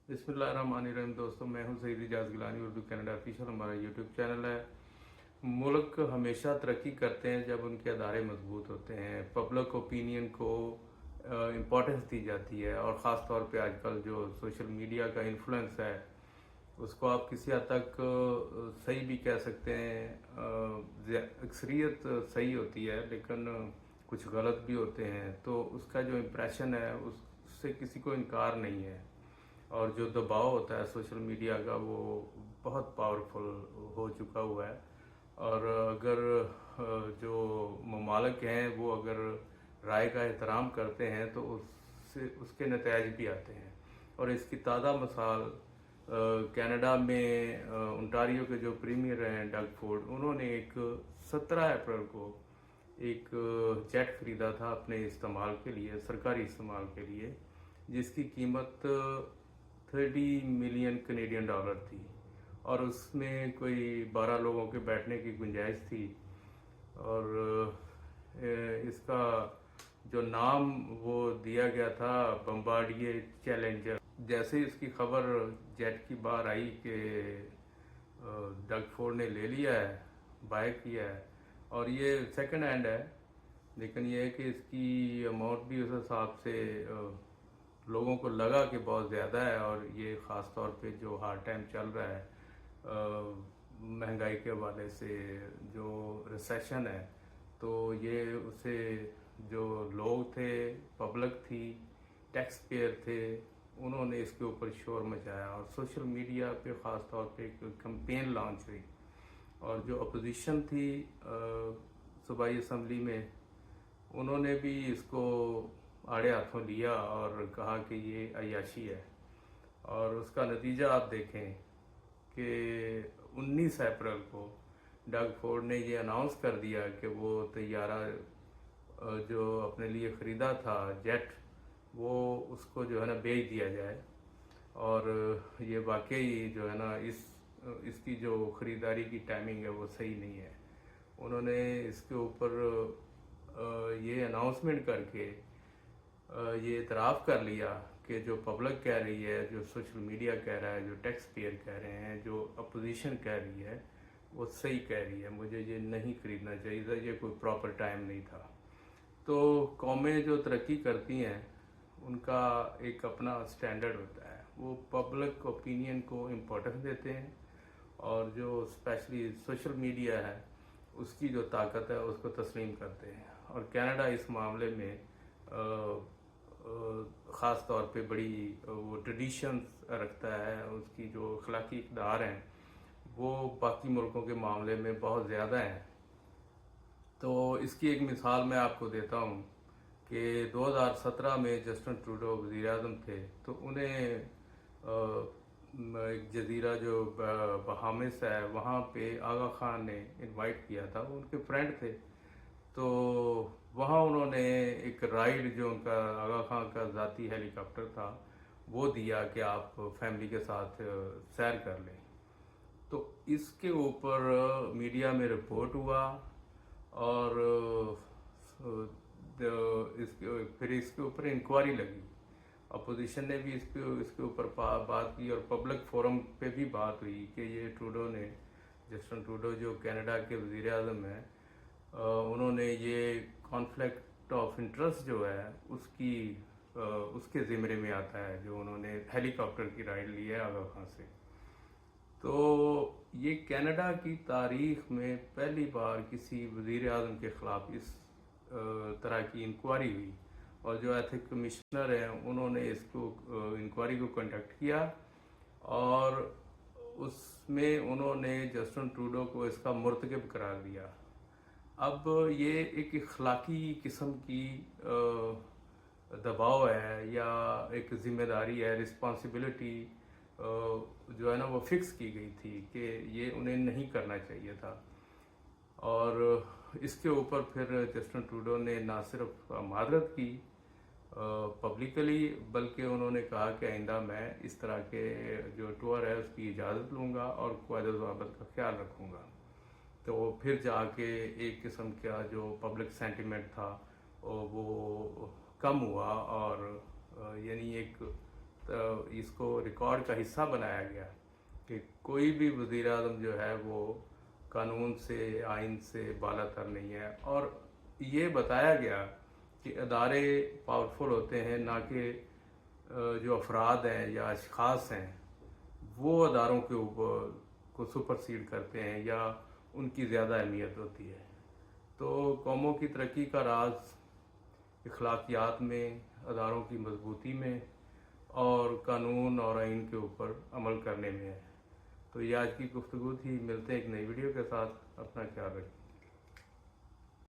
बिस्मिल्लाहिर्रहमानिर्रहीम। दोस्तों, मैं हूं सईद इजाज़ गिलानी। उर्दू कनाडा ऑफिशियल हमारा यूट्यूब चैनल है। मुल्क हमेशा तरक्की करते हैं जब उनके अदारे मजबूत होते हैं, पब्लिक ओपिनियन को इम्पोर्टेंस दी जाती है, और ख़ास तौर पे आजकल जो सोशल मीडिया का इन्फ्लुएंस है उसको आप किसी हद तक सही भी कह सकते हैं। अक्सरियत सही होती है लेकिन कुछ गलत भी होते हैं, तो उसका जो इम्प्रेशन है उससे किसी को इनकार नहीं है। और जो दबाव होता है सोशल मीडिया का वो बहुत पावरफुल हो चुका हुआ है। और अगर जो ममालिक हैं वो अगर राय का एहतराम करते हैं तो उससे उसके नतज भी आते हैं। और इसकी ताज़ा मिसाल कनाडा में ओंटारियो के जो प्रीमियर हैं डग फोर्ड, उन्होंने एक 17 अप्रैल को एक जेट खरीदा था अपने इस्तेमाल के लिए, सरकारी इस्तेमाल के लिए, जिसकी कीमत 30 मिलियन कनेडियन डॉलर थी। और उसमें कोई 12 लोगों के बैठने की गुंजाइश थी। और इसका जो नाम वो दिया गया था बम्बार्डिये चैलेंजर। जैसे ही इसकी खबर जेट की बाहर आई कि डग फोर्ड ने ले लिया है, बाय किया है, और ये सेकंड हैंड है, लेकिन ये है कि इसकी अमाउंट भी उस हिसाब से लोगों को लगा कि बहुत ज़्यादा है। और ये ख़ास तौर पे जो हार्ड टाइम चल रहा है महंगाई के हवाले से, जो रिसेशन है, तो ये उसे जो लोग थे, पब्लिक थी, टैक्स पेयर थे, उन्होंने इसके ऊपर शोर मचाया। और सोशल मीडिया पे ख़ास तौर पे एक कैंपेन लॉन्च हुई, और जो अपोजिशन थी सूबाई असम्बली में, उन्होंने भी इसको आड़े हाथों लिया और कहा कि ये अय्याशी है। और उसका नतीजा आप देखें कि 19 अप्रैल को डग फोर्ड ने ये अनाउंस कर दिया कि वो तैयारा जो अपने लिए ख़रीदा था जेट, वो उसको जो है ना बेच दिया जाए। और ये वाकई जो है ना इसकी जो ख़रीदारी की टाइमिंग है वो सही नहीं है। उन्होंने इसके ऊपर ये अनाउंसमेंट करके ये इतराफ़ कर लिया कि जो पब्लिक कह रही है, जो सोशल मीडिया कह रहा है, जो टैक्स पेयर कह रहे हैं, जो अपोजिशन कह रही है, वो सही कह रही है। मुझे ये नहीं खरीदना चाहिए था, ये कोई प्रॉपर टाइम नहीं था। तो कौमें जो तरक्की करती हैं उनका एक अपना स्टैंडर्ड होता है, वो पब्लिक ओपिनियन को इम्पोर्टेंस देते हैं, और जो स्पेशली सोशल मीडिया है उसकी जो ताकत है उसको तस्लीम करते हैं। और कनाडा इस मामले में ख़ास तौर पे बड़ी वो ट्रेडिशंस रखता है, उसकी जो अखलाकी इक़दार हैं वो बाकी मुल्कों के मामले में बहुत ज़्यादा हैं। तो इसकी एक मिसाल मैं आपको देता हूँ कि 2017 में जस्टिन ट्रूडो वज़ीर आज़म थे, तो उन्हें एक जजीरा जो बहामिस है वहाँ पे आगा खान ने इनवाइट किया था, वो उनके फ्रेंड थे। तो वहाँ उन्होंने एक राइड, जो उनका आगा खान का ज़ाती हेलीकॉप्टर था, वो दिया कि आप फैमिली के साथ सैर कर लें। तो इसके ऊपर मीडिया में रिपोर्ट हुआ, और फिर इसके ऊपर इंक्वायरी लगी। अपोजिशन ने भी इसके ऊपर बात की, और पब्लिक फोरम पे भी बात हुई कि ये ट्रूडो ने, जस्टिन ट्रूडो जो कनाडा के वज़ीर आज़म हैं, उन्होंने ये कॉन्फ्लिक्ट ऑफ इंटरेस्ट जो है उसके ज़िम्मे में आता है, जो उन्होंने हेलीकॉप्टर की राइड ली है आगा खां से। तो ये कनाडा की तारीख में पहली बार किसी वज़ीर आज़म के ख़िलाफ़ इस तरह की इंक्वायरी हुई, और जो एथिक कमिश्नर हैं उन्होंने इसको इंक्वायरी को कंडक्ट किया, और उसमें उन्होंने जस्टिन ट्रूडो को इसका मुर्तकब करार दिया। अब ये एक अखलाकी किस्म की दबाव है, या एक ज़िम्मेदारी है, रिस्पॉन्सिबिलिटी जो है ना वो फिक्स की गई थी कि ये उन्हें नहीं करना चाहिए था। और इसके ऊपर फिर जस्टिन ट्रूडो ने ना सिर्फ मादरत की पब्लिकली, बल्कि उन्होंने कहा कि आइंदा मैं इस तरह के जो टूर है उसकी इजाज़त लूँगा और क़यादत ज़वाबित का ख्याल रखूँगा। तो फिर जाके एक किस्म का जो पब्लिक सेंटिमेंट था वो कम हुआ, और यानी एक तो इसको रिकॉर्ड का हिस्सा बनाया गया कि कोई भी वज़ीर आज़म जो है वो कानून से, आइन से बालातर नहीं है। और ये बताया गया कि अदारे पावरफुल होते हैं, ना कि जो अफराद हैं या अशख़ास हैं वो अदारों के ऊपर को सुपरसीड करते हैं या उनकी ज़्यादा अहमियत होती है। तो कौमों की तरक्की का राज अखलाकियात में, अदारों की मजबूती में और कानून और आइन के ऊपर अमल करने में है। तो ये आज की गुफ्तगू थी। मिलते हैं एक नई वीडियो के साथ। अपना ख्याल रखें।